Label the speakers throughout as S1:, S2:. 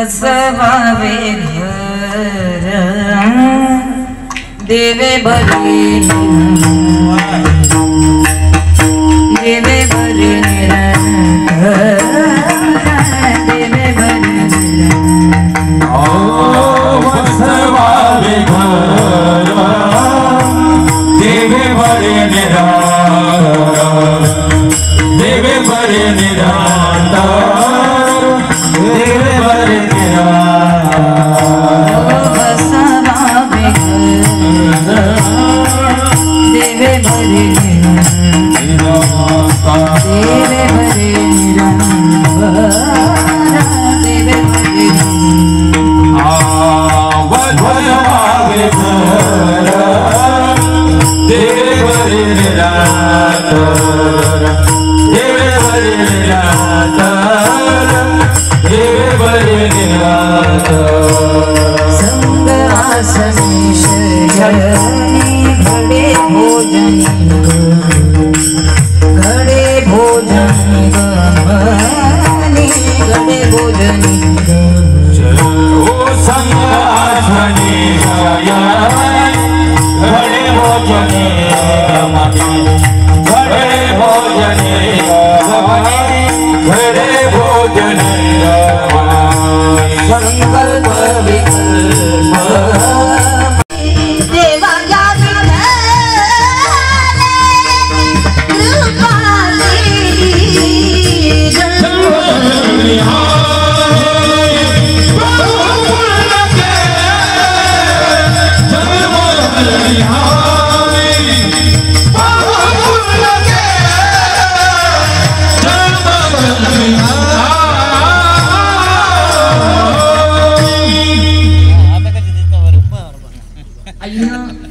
S1: बसवावे घर देवे भरे देवे भरे देवे भरे
S2: बसवावे घर देवे भरे देवे भरे देवे भरे
S1: बसवावे देवे भरे देवे भरे देवे भरे
S2: बसवावे घर देवे भरे देवे भरे देवे भरे
S1: संग आसनीश जनी घडे भोजनी घडे भोजनी गमनी घडे भोजनी
S2: ओ संग आसनी घडे भोजनी घडे भोजनी घडे भोजनी संकल्प विकल्प
S1: देवाला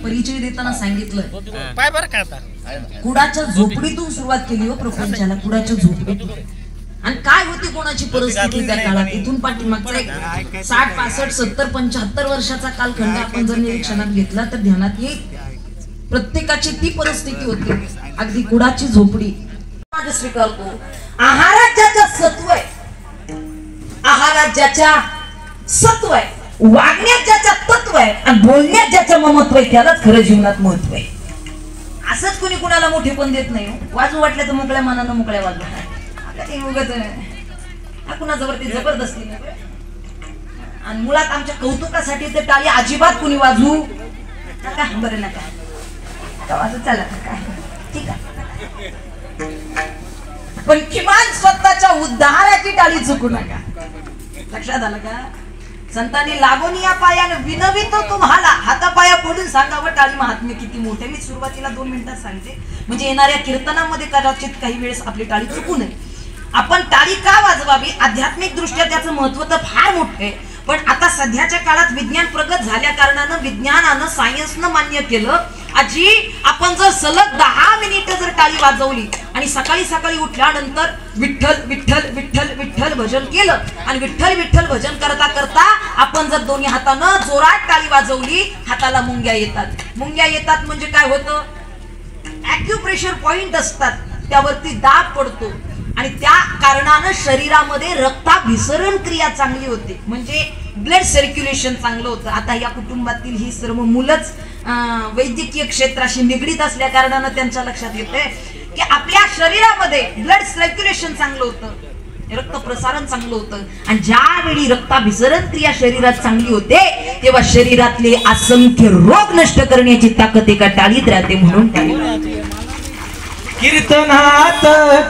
S1: परिचय देताना सांगितलं कुडाच्या झोपडीतून सुरुवात केली हो प्रपंचाला, कुडाच्या झोपडीतून. आणि काय होती कोणाची परिस्थिती त्या काळात, इथून पाठीमागचा एक 60, 65, 70, 75 वर्षाचा कालखंड आपण जर निरीक्षणात घेतला तर ध्यानात येईल प्रत्येकाची ती परिस्थिती होती. अगदी कुडाची झोपडी स्वीकारतो. आहारात ज्याच्या सत्व आहे, आहारात ज्याच्या सत्व आहे, वागण्यात ज्याच्या तत्व आहे आणि बोलण्यात ज्याचं ममत्व आहे त्यालाच खरं जीवनात महत्व आहे. असंच कोणी कुणाला मोठे पण देत नाही. वाजू वाटलं तर मोकळ्या मनानं मोकळ्या वाजू, कुणाजवळती जबरदस्ती नाही. आणि मुळात आमच्या कौतुकासाठी ते टाळी अजिबात कुणी वाजू नका. बरं नका वाजू, चला काय ठीक आहे, पण किमान स्वतःच्या उद्धाराची टाळी चुकू नका. लक्षात आलं का? संतांनी लागून या पायाने विनवितो तुम्हाला, हातापाया पडून सांगावं टाळी महात्म्य किती मोठे. मी सुरुवातीला 2 मिनिटात सांगते म्हणजे येणाऱ्या कीर्तनामध्ये कदाचित काही वेळेस आपली टाळी चुकू नये. आपण टाळी का वाजवावी? आध्यात्मिक दृष्ट्या त्याचं महत्व तर फार मोठं आहे, पण आता सध्याच्या काळात विज्ञान प्रगत झाल्या कारणानं विज्ञानानं सायन्सनं मान्य केलं आजी आपण जर सलग 10 मिनिटं जर टाळी वाजवली आणि सकाळी सकाळी उठल्यानंतर विठ्ठल विठ्ठल विठ्ठल विठ्ठल भजन केलं आणि विठ्ठल विठ्ठल भजन करता करता आपण जर दोन्ही हातानं जोरात टाळी वाजवली, हाताला मुंग्या येतात. मुंग्या येतात म्हणजे काय होतं? ॲक्युप्रेशर पॉइंट असतात, त्यावरती दाब पडतो आणि त्या कारणानं शरीरामध्ये रक्ताभिसरण क्रिया चांगली होते, म्हणजे ब्लड सर्क्युलेशन चांगलं होतं. आता या कुटुंबातील ही सर्व मुलंच वैद्यकीय क्षेत्राशी निगडीत असल्या कारणानं त्यांच्या लक्षात येते की आपल्या शरीरामध्ये ब्लड सर्क्युलेशन चांगलं होतं, रक्त प्रसारण चांगलं होतं. आणि ज्यावेळी रक्ताभिसरण क्रिया शरीरात चांगली होते तेव्हा शरीरातले असंख्य रोग नष्ट करण्याची ताकद एका टाळीत राहते. म्हणून
S2: कीर्तनात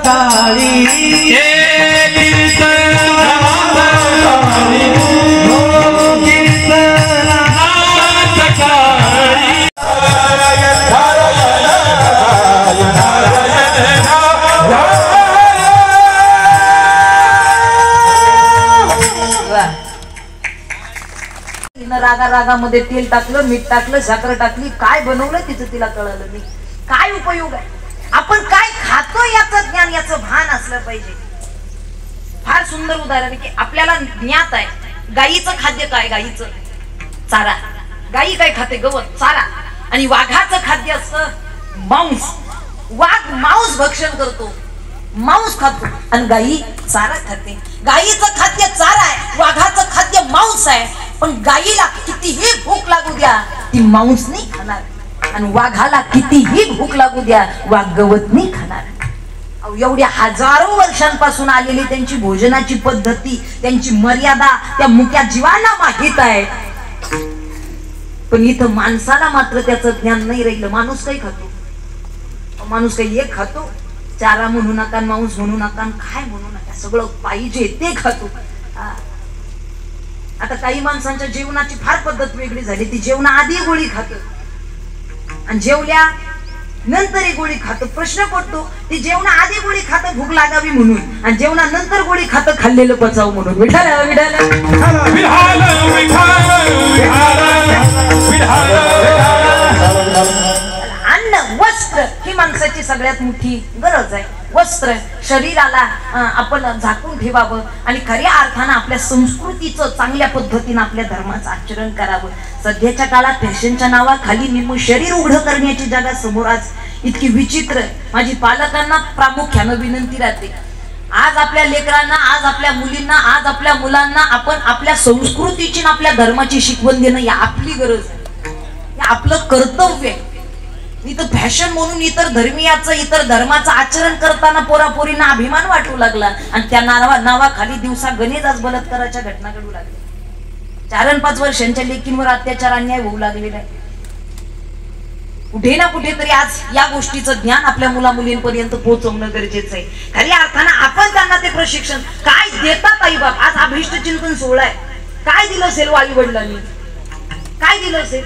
S2: टाळी
S1: रागा रागामध्ये तेल टाकलं, मीठ टाकलं, साखर टाकली, काय बनवलं तिचं तिला कळलं नाही. काय उपयोग आहे? आपण काय खातो याचं ज्ञान, याचं भान असलं पाहिजे. फार सुंदर उदाहरण की आपल्याला ज्ञात आहे गायीचं खाद्य काय, गायीचं चारा. गायी काय खाते? गवत, चारा. आणि वाघाचं खाद्य असतं मांस. वाघ मांस भक्षण करतो, मांस खातो आणि गायी चारा खाते. गायीचं खाद्य चारा आहे, वाघाचं खाद्य मांस आहे, पण गाईला कितीही भूक लागू द्या ती मांस नाही खाणार, आणि वाघाला कितीही भूक लागू द्या वाघ गवत नाही खाणार. एवढ्या हजारो वर्षांपासून आलेली त्यांची भोजनाची पद्धती, त्यांची मर्यादा त्या मुक्या जीवांना माहित आहे. पण इथं माणसाला मात्र त्याचं ज्ञान नाही राहिलं. माणूस काही खातो, माणूस काही एक खातो, चारा म्हणू नका, मांस म्हणू नका, काय म्हणू नका, सगळं पाहिजे ते खातो. आता काही माणसांच्या जेवणाची फार पद्धत वेगळी झाली. ती जेवणा आधी गोळी खात आणि जेवल्या नंतर गोळी खात. प्रश्न पडतो, ती जेवणा आधी गोळी खात भूक लागावी म्हणून, आणि जेवणानंतर गोळी खात खाल्लेलं पचाव म्हणून. विठाल विठाल अन्न वस्त्र ही माणसाची सगळ्यात मोठी गरज आहे. वस्त्र शरीराला आपण झाकून ठेवावं आणि खऱ्या अर्थानं आपल्या संस्कृतीचं चांगल्या पद्धतीनं आपल्या धर्माचं आचरण करावं. सध्याच्या काळात फॅशनच्या नावाखाली निम्म शरीर उघडं करण्याची जागा समोर आज इतकी विचित्र. माझी पालकांना प्रामुख्यानं विनंती राहते, आज आपल्या लेकरांना, आज आपल्या मुलींना, आज आपल्या मुलांना आपण आपल्या संस्कृतीची आणि आपल्या धर्माची शिकवण देणं ही आपली गरज आहे, हे आपलं कर्तव्य आहे. इथं फॅशन म्हणून इतर धर्मीयाचं, इतर धर्माचं आचरण करताना पोरापोरींना अभिमान वाटू लागला, आणि त्या नावाखाली दिवसा गणेश आज बलात्काराच्या घटना घडू लागल्या. 4-5 वर्षांच्या लेकींवर अत्याचार, अन्याय होऊ लागलेला आहे. कुठे ना कुठेतरी आज या गोष्टीचं ज्ञान आपल्या मुला मुलींपर्यंत पोहोचवणं गरजेचं आहे. खऱ्या अर्थानं आपण त्यांना ते प्रशिक्षण काय देतात. आई बाप आज अभिष्ट चिंतन सोहळा आहे, काय दिलं असेल आई वडिलांनी, काय दिलं असेल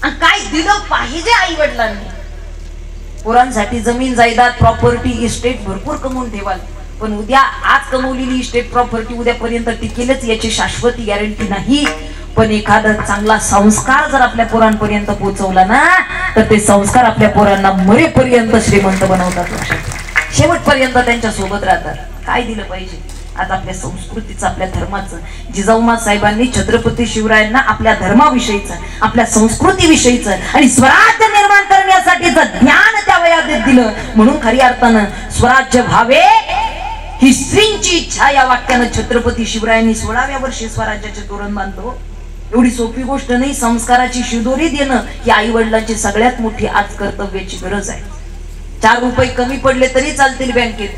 S1: आणि काय दिलं पाहिजे आई वडिलांनी. पोरांसाठी जमीन जायदाद, प्रॉपर्टी, इस्टेट भरपूर कमवून ठेवाल, पण उद्या आज कमवलेली इस्टेट प्रॉपर्टी उद्यापर्यंत टिकेलच याची शाश्वती गॅरंटी नाही. पण एखादा चांगला संस्कार जर आपल्या पोरांपर्यंत पोहोचवला ना, तर ते संस्कार आपल्या पोरांना मरेपर्यंत श्रीमंत बनवतात, शेवटपर्यंत त्यांच्या सोबत राहतात. काय दिलं पाहिजे आज आपल्या संस्कृतीचं, आपल्या धर्माचं. जिजाऊमा साहेबांनी छत्रपती शिवरायांना आपल्या धर्माविषयीचं, आपल्या संस्कृतीविषयीचं आणि स्वराज्य निर्माण करण्यासाठीचं ज्ञान त्या वयात दिलं. म्हणून खऱ्या अर्थानं स्वराज्य व्हावे ही स्त्रींची इच्छा या वाक्यानं छत्रपती शिवरायांनी 16व्या वर्षी स्वराज्याचे तोरण बांधतो. एवढी सोपी गोष्ट नाही. संस्काराची शिदोरी देणं ही आई वडिलांची सगळ्यात मोठी आज कर्तव्याची गरज आहे. 4 रुपये कमी पडले तरी चालतील बँकेत,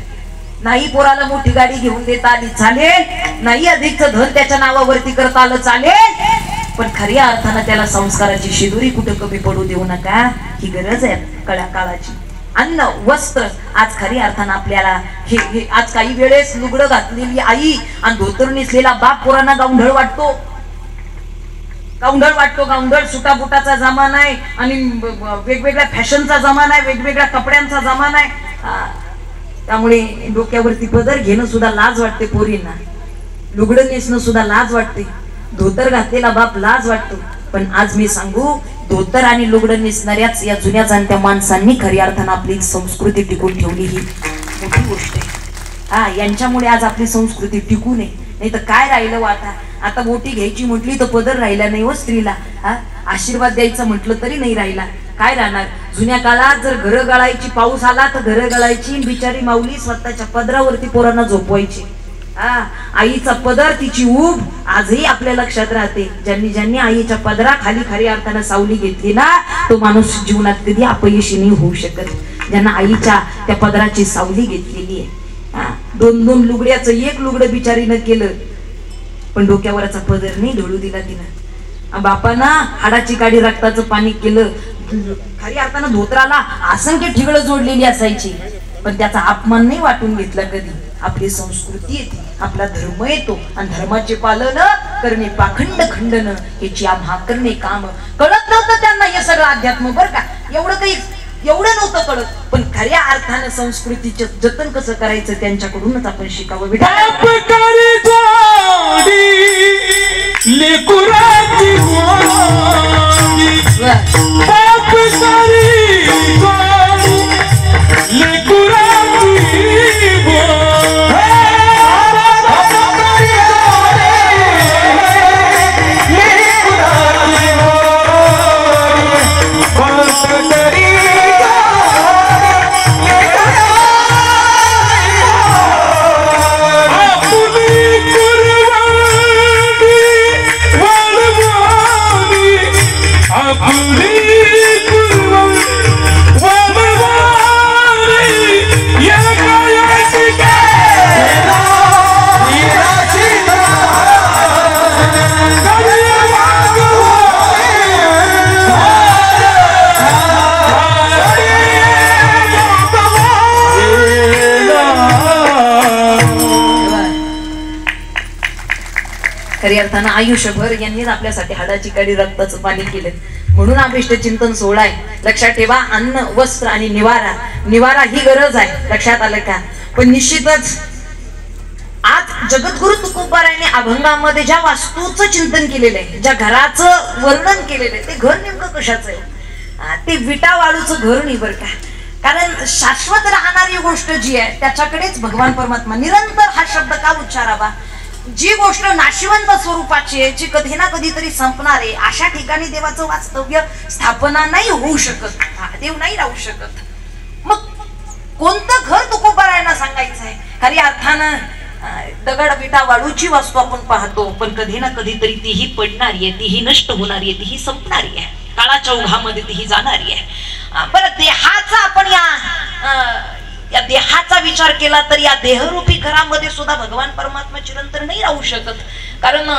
S1: नाही पोराला मोठी गाडी घेऊन देता आली चालेल, नाही अधिकचं धन त्याच्या नावावरती करता आलं चालेल, पण खऱ्या अर्थानं त्याला संस्काराची शिदोरी कुठं कमी पडू देऊ नका. ही गरज आहे काळाची. अन्न वस्त्र आज खऱ्या अर्थानं आपल्याला हे आज काही वेळेस लुगडं घातलेली आई आणि धोतर नेसलेला बाप पोरांना गावंढळ वाटतो. गावंढळ सुटाबुटाचा जमाना आहे आणि वेगवेगळ्या फॅशनचा जमाना आहे, वेगवेगळ्या कपड्यांचा जमाना आहे. त्यामुळे डोक्यावरती पदर घेणं सुद्धा लाज वाटते पोरींना, लुगडं नेसणं सुद्धा लाज वाटते, धोतर घातलेला बाप लाज वाटतो. पण आज मी सांगू, धोतर आणि लुगडं नेसणाऱ्याच या जुन्या जाणत्या माणसांनी खऱ्या अर्थानं आपली संस्कृती टिकून ठेवली ही मोठी गोष्ट आहे. यांच्यामुळे आज आपली संस्कृती टिकू नये. नाही तर काय राहिलं वाटा. आता मोठी घ्यायची म्हटली तर पदर राहिला नाही व स्त्रीला. आशीर्वाद द्यायचा म्हटलं तरी नाही राहिला. काय राहणार. जुन्या काळात जर घरं गळायची, पाऊस आला तर घरं गळायची, बिचारी माऊली स्वतःच्या पदरावरती पोरांना झोपवायची. आईचा पदर, तिची ऊब आजही आपल्या लक्षात राहते. ज्यांनी ज्यांनी आईच्या पदराखाली खऱ्या अर्थानं सावली घेतली ना, तो माणूस जीवनात कधी अपयशी नाही होऊ शकत. ज्यांना आईच्या त्या पदराची सावली घेतलेली आहे. 2-2 लुगड्याचं एक लुगडं बिचारीनं केलं, पण डोक्यावरचा पदर नाही ढोळू दिला तिनं. बापाना हाडाची काडी रक्ताचं पाणी केलं. खऱ्या अर्थानं धोत्राला असंख्य ठिगळं जोडलेली असायची, पण त्याचा अपमान नाही वाटून घेतला कधी. आपली संस्कृती येते, आपला धर्म येतो आणि धर्माचे पालन करणे, पाखंड खंडन याची आम्हा करणे काम. कळत नव्हतं त्यांना हे सगळं अध्यात्म, बरं का. एवढं नव्हतं कळत, पण खऱ्या अर्थानं संस्कृतीचं जतन कसं करायचं त्यांच्याकडूनच आपण शिकावं.
S2: Please.
S1: खरी अर्थानं आयुष्यभर यांनीच आपल्यासाठी हाडाची काडी रक्ताचं पाणी केलं. म्हणून अभिष्ट चिंतन सोहळा आहे. लक्षात ठेवा, अन्न वस्त्र आणि निवारा ही गरज आहे. लक्षात आलं का? पण निश्चितच आज जगद्गुरु तुकोबारायांनी अभंगामध्ये ज्या वास्तूचं चिंतन केलेलं आहे, ज्या घराचं वर्णन केलेलं आहे, ते घर नेमकं कशाचं आहे? ते विटा वाळूचं घर नाही बरं का. कारण शाश्वत राहणारी गोष्ट जी आहे त्याच्याकडेच भगवान परमात्मा निरंतर हा शब्द का उच्चारावा. जी गोष्ट नाशिवंत स्वरूपाची आहे, जी कधी ना कधीतरी संपणार आहे, अशा ठिकाणी देवाचं वास्तव्य स्थापना नाही होऊ शकत. देव नाही राहू शकत. मग कोणतं घर तुकोबारायांना सांगायचं आहे? खरी अर्थानं दगड विटा वाळूची वास्तू आपण पाहतो, पण कधी ना कधीतरी तीही पडणारी आहे, तीही नष्ट होणारी आहे, तीही संपणारी आहे, काळाच्या ओघामध्ये तीही जाणारी आहे. बरं, देहाचा आपण या देहाचा विचार केला तर या देहरूपी घरामध्ये सुद्धा भगवान परमात्मा चिरंतन नाही राहू शकत. कारण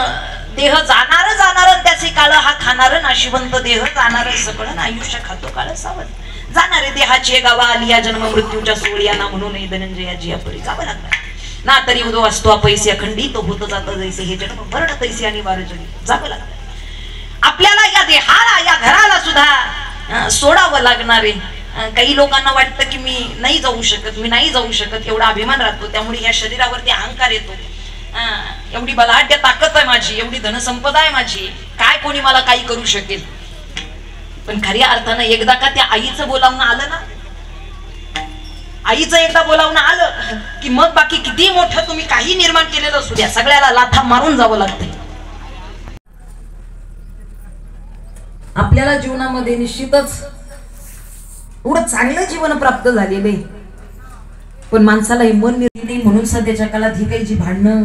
S1: देह जाणार त्याचे काळ हा खाणार नाशिवंत देह जाणार सगळं आयुष्य खातो काळ सावध जाणारे देहाची गावा आली या जन्म मृत्यूच्या सोहळ्याना म्हणून धनंजयाजी परी जावं लागणार ना. तरी उदो असतो पैसे अखंडित होत जात जैसे हे जन्म मरण तैसे आणि वार जगी जावं लागणार. आपल्याला या देहाला या घराला सुद्धा सोडावं लागणार आहे. काही लोकांना वाटतं की मी नाही जाऊ शकत एवढा अभिमान राहतो, त्यामुळे या शरीरावरती अहंकार येतो. एवढी बलाढ्य ताकद आहे माझी, एवढी धनसंपदा आहे माझी, काय कोणी मला काही करू शकेल. पण खऱ्या अर्थानं एकदा का त्या आईचं बोलावणं आलं ना, आईचं एकदा बोलावणं आलं की मग बाकी किती मोठं तुम्ही काही निर्माण केलेलं असू द्या, सगळ्याला लाथा मारून जावं लागतंय. आपल्याला जीवनामध्ये निश्चितच एवढं चांगलं जीवन प्राप्त झालेलं आहे, पण माणसाला हे मन निर्णय म्हणून सध्याच्या काळात ही काही जी भांडणं,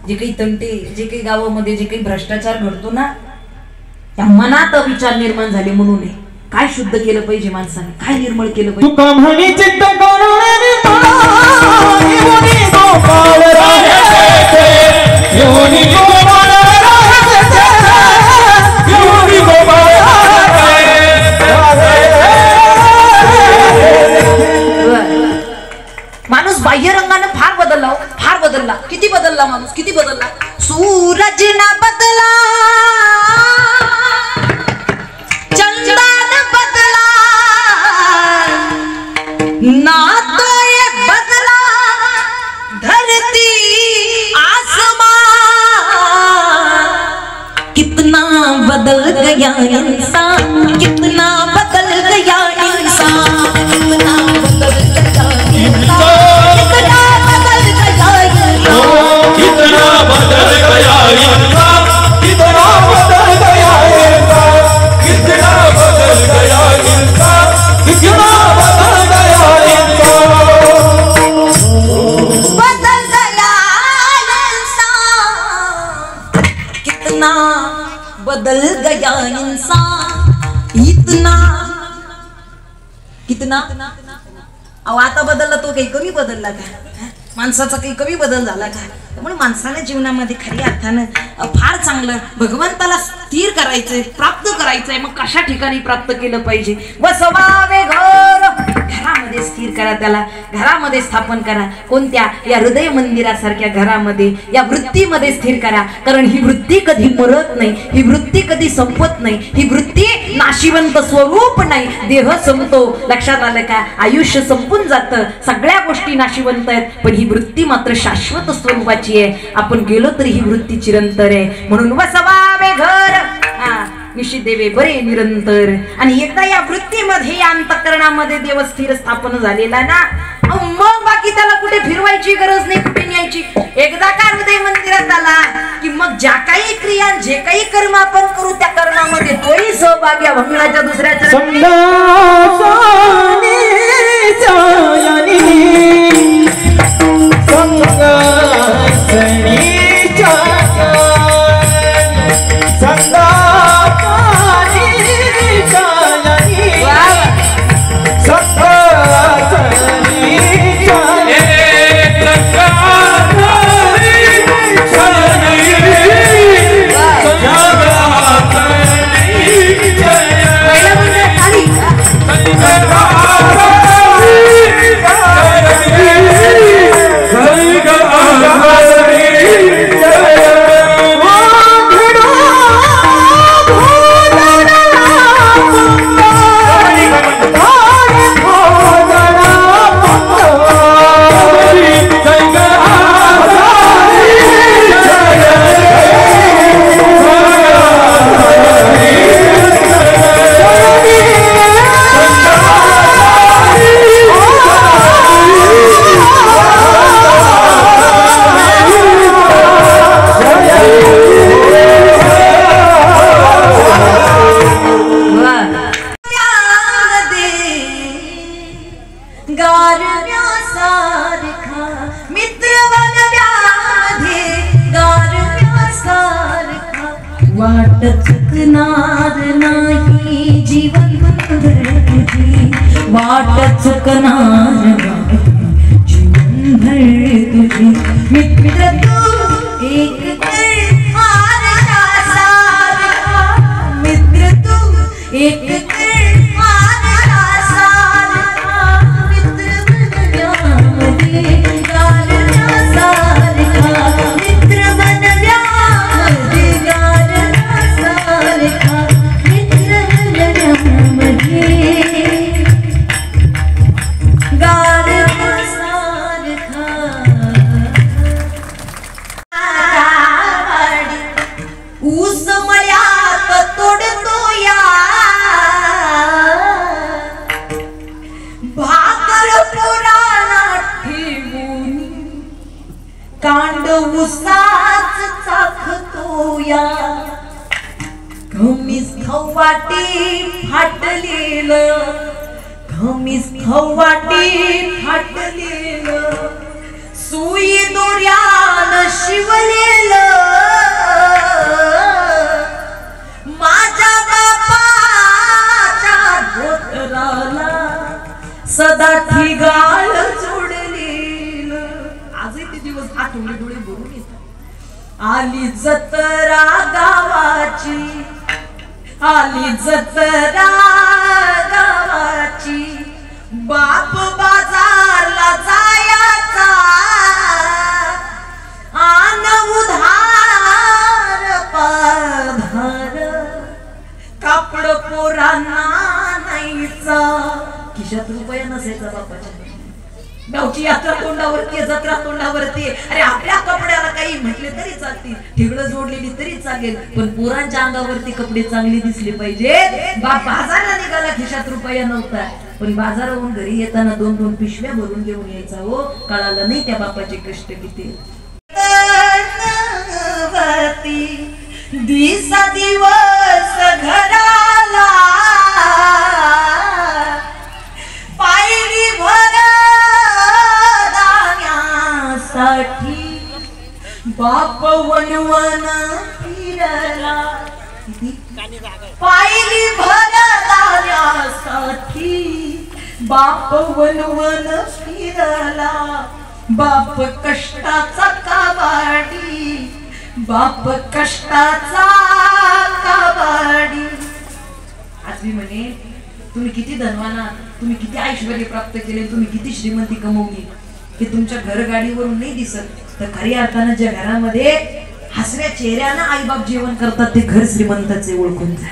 S1: जे काही तंटे, जे काही गावामध्ये जे काही भ्रष्टाचार घडतो ना, त्या मनात विचार निर्माण झाले. म्हणून काय शुद्ध केलं पाहिजे माणसाने, काय निर्मळ केलं पाहिजे. माणूस बाह्य रंगाने फार बदलला. किती बदलला माणूस, किती बदलला. सूरज ना बदला, चंदन बदला, ना तो ये बदला धरती आसमान. कितना बदल गया इंसान, कितना बदल गया इंसान, कितना बदल गया इंसान, कितना बदल गया इंसान,
S2: कितना बदल गया इंसान, कितना बदल गया इंसान, कितना बदल गया इंसान, कितना बदल गया इंसान,
S1: बदल गया इंसान, कितना बदल गया इंसान. कितना अहो आता बदलला तो काही कमी बदलला का? माणसाचा काही कमी बदल झाला का? त्यामुळे माणसाने जीवनामध्ये खऱ्या अर्थानं फार चांगलं भगवंताला स्थिर करायचंय, प्राप्त करायचंय. मग कशा ठिकाणी प्राप्त केलं पाहिजे? बसवावे घर, घरामध्ये स्थिर करा, त्याला घरामध्ये स्थापन करा. कोणत्या? या हृदय मंदिरासारख्या घरामध्ये, या वृत्तीमध्ये स्थिर करा. कारण ही वृत्ती कधी मरत नाही, ही वृत्ती कधी संपत नाही, ही वृत्ती नाशिवंत स्वरूप नाही. देह संपतो, लक्षात आलं का? आयुष्य संपून जातं, सगळ्या गोष्टी नाशिवंत आहेत, पण ही वृत्ती मात्र शाश्वत स्वरूपाची आहे. आपण गेलो तरी ही वृत्ती चिरंतर आहे. म्हणून वसवावे घर, निश्चित देवे बरे निरंतर. आणि एकदा या वृत्तीमध्ये, या अंतःकरणामध्ये देव स्थिर स्थापन झालेला ना, मग बाकी त्याला कुठे फिरवायची गरज नाही, कुठे न्यायची. एकदा का हृदय मंदिरात आला की मग ज्या काही क्रिया, जे काही कर्म आपण करू त्या कर्मामध्ये तोही सहभागी भंगणाच्या दुसऱ्याच्या वाट चुकणार नाही जीवनभर तुझी, वाट चुकणार नाही जीवनभर तुझी. मित्र तू एक मित्र तू एक कांड उसाच चाखतो या, घमीस खवाटी फाटलेलं, घमीस खवाटी फाटलेलं, सुई दोऱ्यानं शिवलेलं माझ्या बापाच्या धोतराला सदा ठिगाळ जोडलेलं. आजही ते दिवस आठवले डोळे भरून येतात. आली जत्रा गावाची, आली जत्रा गावाची, बाप बाजारला जायाचा आन उधार पाधार, कापड पोरांना नाहीचा. खिशात रुपया नसायचा बापाच्या. गावची यात्रा तोंडावरती, जत्रा तोंडावरती. अरे आपल्या कपड्याला काही म्हटले तरी चालतील, ठिगळं जोडलेली तरी चालेल, पण पोरांच्या अंगावरती कपडे चांगले दिसले पाहिजे. बाप बाजारला निघाला, खिशात रुपया नव्हता, पण बाजारावरून घरी येताना 2-2 पिशव्या भरून घेऊन यायचा. हो, कळालं नाही त्या बापाचे कष्ट किती. दिसा दिवस घराला पायरी भर दाण्यासाठी, बाप वनवन फिरला. पायरी भर दाण्यासाठी बाप वनवन फिरला. बाप कष्टाचा काबाडी, बाप कष्टाचा काबाडी. आज मी म्हणे तुम्ही किती धनवान आहात, तुम्ही किती ऐश्वर्य प्राप्त केले, तुम्ही किती श्रीमंती कमवली, हे तुमच्या घरगाडीवरून नाही दिसत. तर खरी अर्थानं ज्या घरामध्ये हसऱ्या चेहऱ्यानं आईबाप जेवण करतात ते घर श्रीमंताचे ओळखून जा.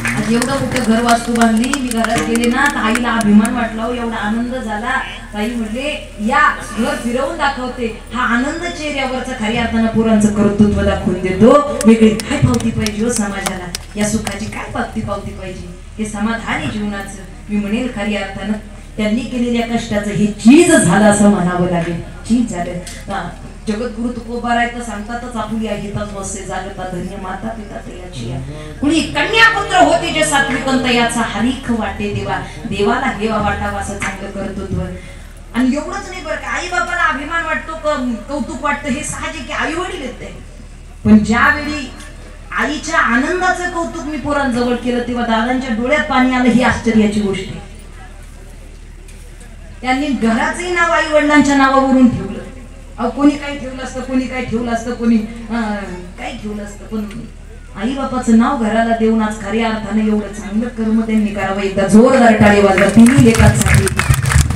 S1: आज एवढं मोठं घर वास्तू बांधली, मी घरात गेले ना तर आईला अभिमान वाटला, एवढा आनंद झाला. ताई म्हणले या घर फिरवून दाखवते, हा आनंद चेहऱ्यावरचा खरी अर्थानं पोरांचं कर्तृत्व दाखवून देतो. वेगळी काय पावती पाहिजे हो समाजाला, या सुखाची काय पावती पाहिजे, हे समाधान आहे जीवनाचं. मी म्हणेल खरी अर्थानं त्यांनी केलेल्या कष्टाचं हे चीज झालं असं म्हणावं लागेल. चीज झालं. जगद्गुरु तुकोबाराय सांगतातच आपुली हिताच वसे जागता धन्य माता पिता तयाची. कुणी कन्यापुत्र होते जे सात्विकंत याचा हरीख वाटे देवा, देवाला हेवा वाटावा असं चांगलं कर्तृत्व. आणि एवढंच नाही बरं का, आई बाबाला अभिमान वाटतो, कौतुक वाटतं, हे साहजिक आई वडील येते. पण ज्यावेळी आईच्या आनंदाचं कौतुक मी पोरांजवळ केलं तेव्हा दादांच्या डोळ्यात पाणी आलं. ही आश्चर्याची गोष्ट आहे. त्यांनी घराचंही नाव आई वडिलांच्या नावावरून ठेवलं. कोणी काही ठेवलं असतं, कोणी काही ठेवलं असतं, कोणी काही ठेवलं असतं, पण आई बापाचं नाव घराला देऊन आज खऱ्या अर्थाने एवढं चांगलं कर्म त्यांनी करावं. एकदा जोरदार टाळी वाजवा तिन्ही लेखांसाठी,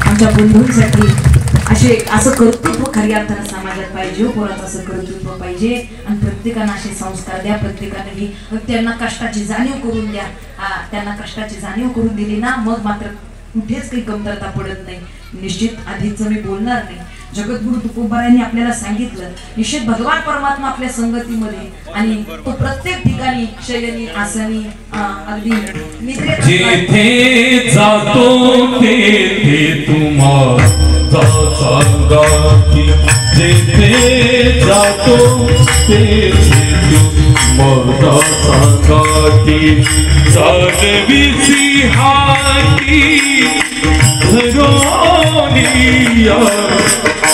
S1: आमच्या बंधूंसाठी. असं कर्तृत्व खऱ्या अर्थानं समाजात पाहिजे. पोराचं असं कर्तृत्व पाहिजे. आणि प्रत्येकानं असे संस्कार द्या, प्रत्येकाने त्यांना कष्टाची जाणीव करून द्या. त्यांना कष्टाची जाणीव करून दिली ना, मग मात्र कुठेच काही कमतरता पडत नाही. निश्चित आधीच मी बोलणार नाही. जगद्गुरु तुकोबारायांनी आपल्याला सांगितलं, निश्चित भगवान परमात्मा आपल्या संगतीमध्ये आणि तो प्रत्येक ठिकाणी शयनी आसनी अगदी
S2: जिथे जातो तेथे तुम्हाला संगाती, जिथे जातो तेथे तुम्हाला संगाती. चालवीची हाती धरोनिया,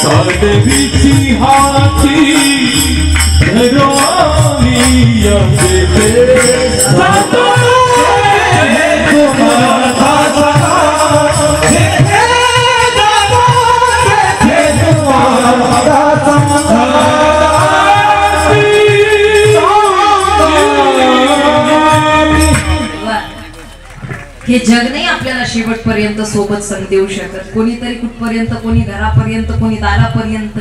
S2: चालवीची हाती धरोनिया,
S1: हे जग नाही आपल्याला शेवटपर्यंत सोबत संग देऊ शकत. कोणीतरी कुठपर्यंत, कोणी घरापर्यंत, कोणी दारापर्यंत.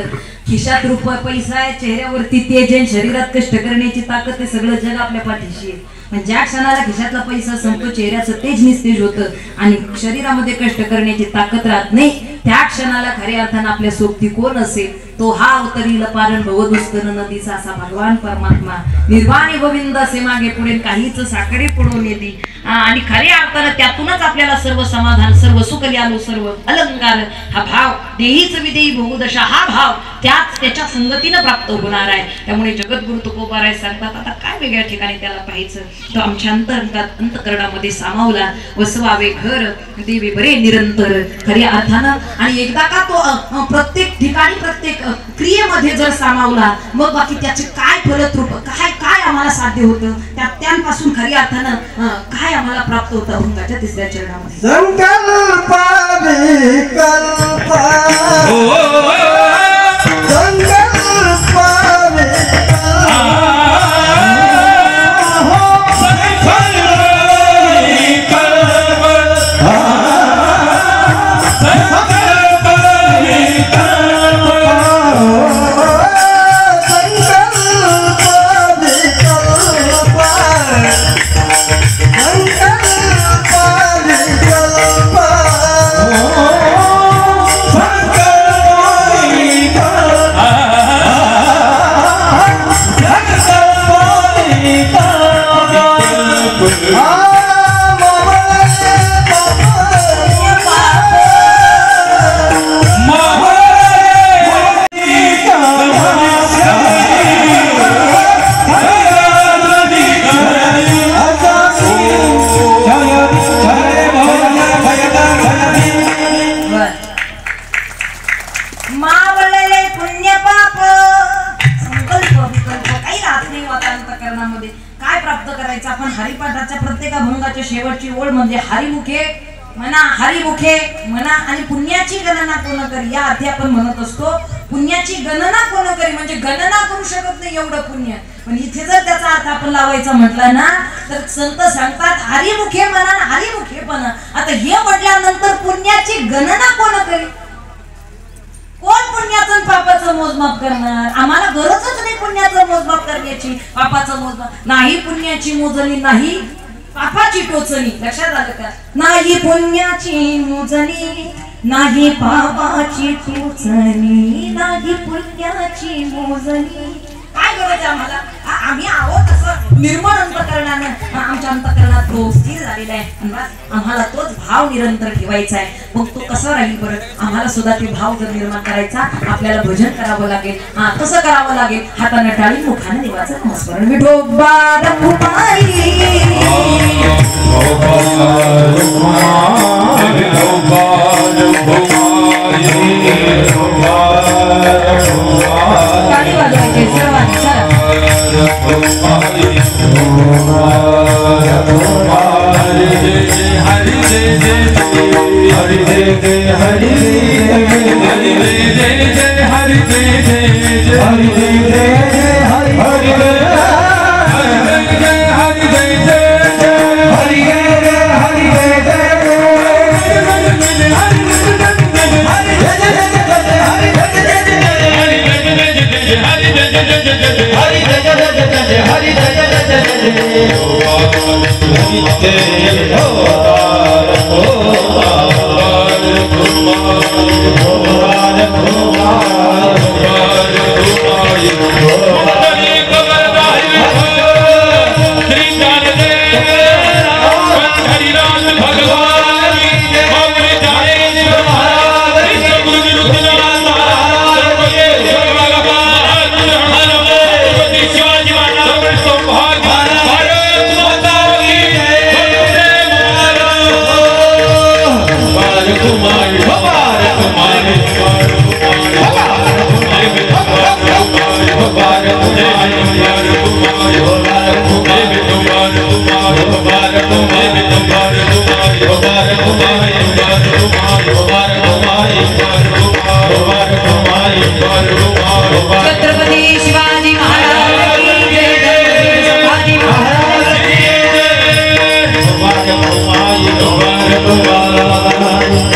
S1: खिशात रुपये पैसा आहे, चेहऱ्यावरती तेज आहे, शरीरात कष्ट करण्याची ताकद आहे, सगळं जग आपल्या पाठीशी आहे. पण ज्या क्षणाला खिशातला पैसा संपतो, चेहऱ्याचं तेज निस्तेज होतं आणि शरीरामध्ये कष्ट करण्याची ताकद राहत नाही, त्या क्षणाला खऱ्या अर्थानं आपल्या सोबती कोण असेल तो हा अवतरील पारण भवदुस्तन नदीचा असा भगवान परमात्मा. निर्वाणी गोविंद असे मागे पुढे काहीच साखरे पडून येते आणि खऱ्या अर्थानं त्यातूनच आपल्याला सर्व समाधान, सर्व सुख लिहालो, सर्व अलंकार, हा भाव देहीच विदेही बहुदशा, हा भाव त्याच त्याच्या संगतीनं प्राप्त होणार आहे. त्यामुळे जगद्गुरु तुकोबाराय सांगतात, आता काय वेगळ्या ठिकाणी त्याला पाहायचं, तो आमच्या अंतरंगात अंतकरणामध्ये सामावला. वसवावे घर देवे बरे निरंतर खऱ्या अर्थानं. आणि एकदा का तो प्रत्येक ठिकाणी प्रत्येक क्रियेमध्ये जर सामावला, मग बाकी त्याचे काय फलद्रूप, काय काय आम्हाला साध्य होतं, त्यांपासून खऱ्या अर्थानं काय आम्हाला प्राप्त होतं. अभंगाच्या 3ऱ्या चरणामध्ये
S3: संकल्प विकल्प
S1: शेवटची ओळ म्हणजे हरिमुखे म्हणा, हरिमुखे म्हणा आणि पुण्याची गणना कोण करी, या अर्थी आपण म्हणत असतो. पुण्याची गणना कोण करी म्हणजे गणना करू शकत नाही एवढं पुण्य. पण इथे जर त्याचा अर्थ आपण लावायचा म्हटला ना, तर संत सांगतात हरिमुखे म्हणा, हरिमुखे म्हणा. आता हे म्हटल्यानंतर पुण्याची गणना कोण करी, कोण पुण्याचं पापाचं मोजमाप करणार. आम्हाला गरजच नाही पुण्याचं मोजमाप करण्याची, पापाचं मोजमाप नाही. पुण्याची मोजणी नाही, पापाची टोचणी. लक्षात आलं का? नाही पुण्याची मोजणी, नाही पापाची टोचणी, नाही पुण्याची मोजणी. काय गरज आम्हाला, आम्ही आहोत असं निर्मळ अंतकरणानं, आमच्या अंतकरणात तो स्थिर झालेला आहे. आम्हाला तोच भाव निरंतर ठेवायचा आहे. मग तो कसा राहील बरं, आम्हाला सुद्धा ते भाव जर निर्माण करायचा, आपल्याला भजन करावं लागेल. कसं करावं लागेल, हाताने टाळी, मुखाने देवाचं नामस्मरण. विठोबा रखुमाई टाळी वाजवायची सर्वांनी. छत्रपती शिवाजी महाराज की जय जय शिवाजी महाराज की जय।